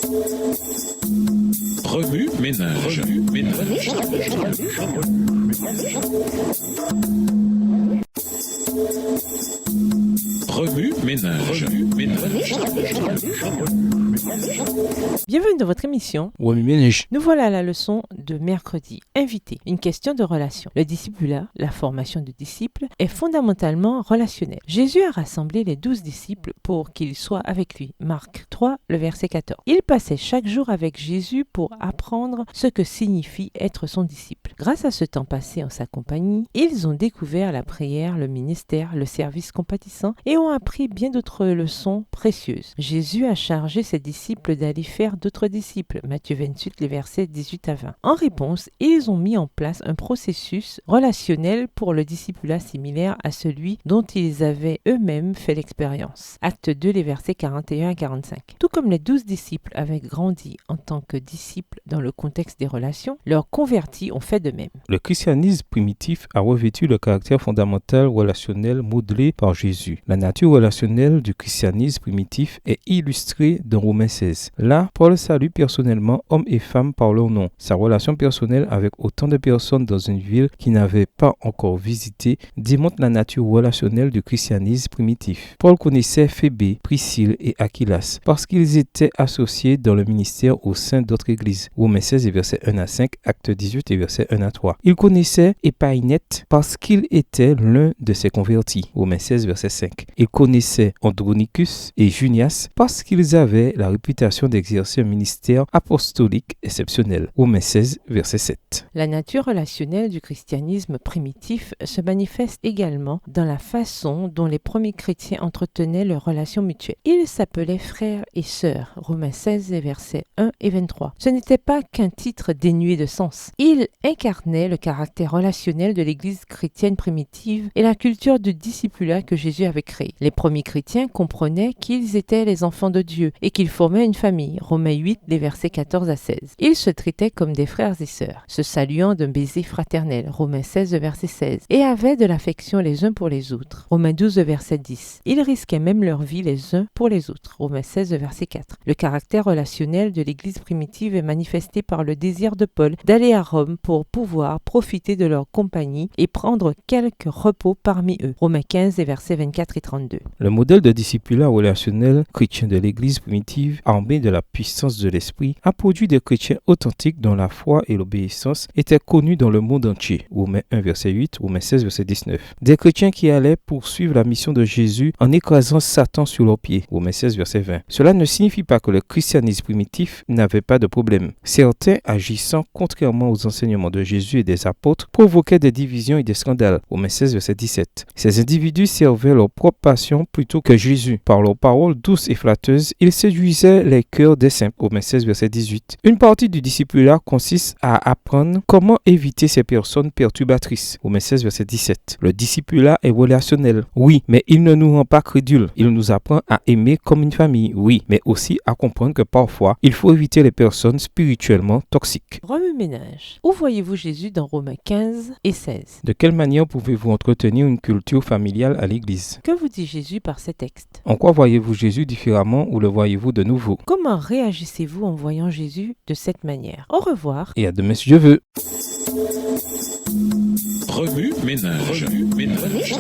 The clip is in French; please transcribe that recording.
Remue ménage. Remue ménage. Bienvenue dans votre émission. Remue ménage. Nous voilà à la leçon de mercredi. Invité. Une question de relation. Le discipulat, la formation de disciples, est fondamentalement relationnelle. Jésus a rassemblé les 12 disciples pour qu'ils soient avec lui. Marc 3, le verset 14. Ils passaient chaque jour avec Jésus pour apprendre ce que signifie être son disciple. Grâce à ce temps passé en sa compagnie, ils ont découvert la prière, le ministère, le service compatissant et ont appris bien d'autres leçons précieuses. Jésus a chargé ses disciples d'aller faire d'autres disciples. Matthieu 28, les versets 18 à 20. En réponse, ils ont mis en place un processus relationnel pour le discipulat similaire à celui dont ils avaient eux-mêmes fait l'expérience. Acte 2, les versets 41 à 45. Tout comme les 12 disciples avaient grandi en tant que disciples dans le contexte des relations, leurs convertis ont fait de même. Le christianisme primitif a revêtu le caractère fondamental relationnel modelé par Jésus. La nature relationnelle du christianisme primitif est illustrée dans Romains 16. Là, Paul salue personnellement hommes et femmes par leur nom. Sa relation personnelle avec autant de personnes dans une ville qu'il n'avait pas encore visitée démontre la nature relationnelle du christianisme primitif. Paul connaissait Phébé, Priscille et Aquilas parce qu'ils étaient associés dans le ministère au sein d'autres églises. Romains 16, versets 1 à 5, Acte 18, versets 1 à 3. Il connaissait Épaïnète parce qu'il était l'un de ses convertis. Romains 16, verset 5. Il connaissait Andronicus et Junias parce qu'ils avaient la réputation d'exercer un ministère apostolique exceptionnel. Romains 16, verset 7. La nature relationnelle du christianisme primitif se manifeste également dans la façon dont les premiers chrétiens entretenaient leurs relations mutuelles. Ils s'appelaient frères et sœurs. Romains 16, versets 1 et 23. Ce n'était pas qu'un titre dénué de sens. Il incarnait le caractère relationnel de l'Église chrétienne primitive et la culture du discipulat que Jésus avait créé. Les premiers chrétiens comprenaient qu'ils étaient les enfants de Dieu et qu'ils formaient une famille. Romains 8, les versets 14 à 16. Ils se traitaient comme des frères et sœurs, se saluant d'un baiser fraternel. Romains 16, verset 16. Et avaient de l'affection les uns pour les autres. Romains 12, verset 10. Ils risquaient même leur vie les uns pour les autres. Romains 16, verset 4. Le caractère relationnel de l'Église primitive est manifesté par le désir de Paul d'aller à Rome pour pouvoir profiter de leur compagnie et prendre quelque repos parmi eux. Romains 15, versets 24 et 32. Le modèle de discipulat relationnel chrétien de l'Église primitive, armé de la puissance de l'Esprit, a produit des chrétiens authentiques dont la foi et l'obéissance étaient connus dans le monde entier. Romains 1, verset 8, Romains 16, verset 19. Des chrétiens qui allaient poursuivre la mission de Jésus en écrasant Satan sur leurs pieds. Romains 16, verset 20. Cela ne signifie pas que le christianisme primitif n'avait pas de problème. Certains, agissant contrairement aux enseignements de Jésus et des apôtres, provoquaient des divisions et des scandales. Romains 16, verset 17. Ces individus servaient leur propre passion plutôt que Jésus. Par leurs paroles douces et flatteuses, ils séduisaient les cœurs des saints. Romains 16, verset 18. Une partie du discipulat consiste à apprendre comment éviter ces personnes perturbatrices. Romains 16, verset 17. Le discipulat est relationnel. Oui, mais il ne nous rend pas crédules. Il nous apprend à aimer comme une famille. Oui, mais aussi à comprendre que parfois, il faut éviter les personnes spirituellement toxiques. Remue-ménage. Où voyez-vous Jésus dans Romains 15 et 16? De quelle manière pouvez-vous entretenir une culture familiale à l'Église? Que vous dit Jésus par ces textes? En quoi voyez-vous Jésus différemment ou le voyez-vous de nouveau? Comment réagissez-vous en voyant Jésus de cette manière? Au revoir. Et à demain si Dieu veut. Remue ménage. Remue ménage.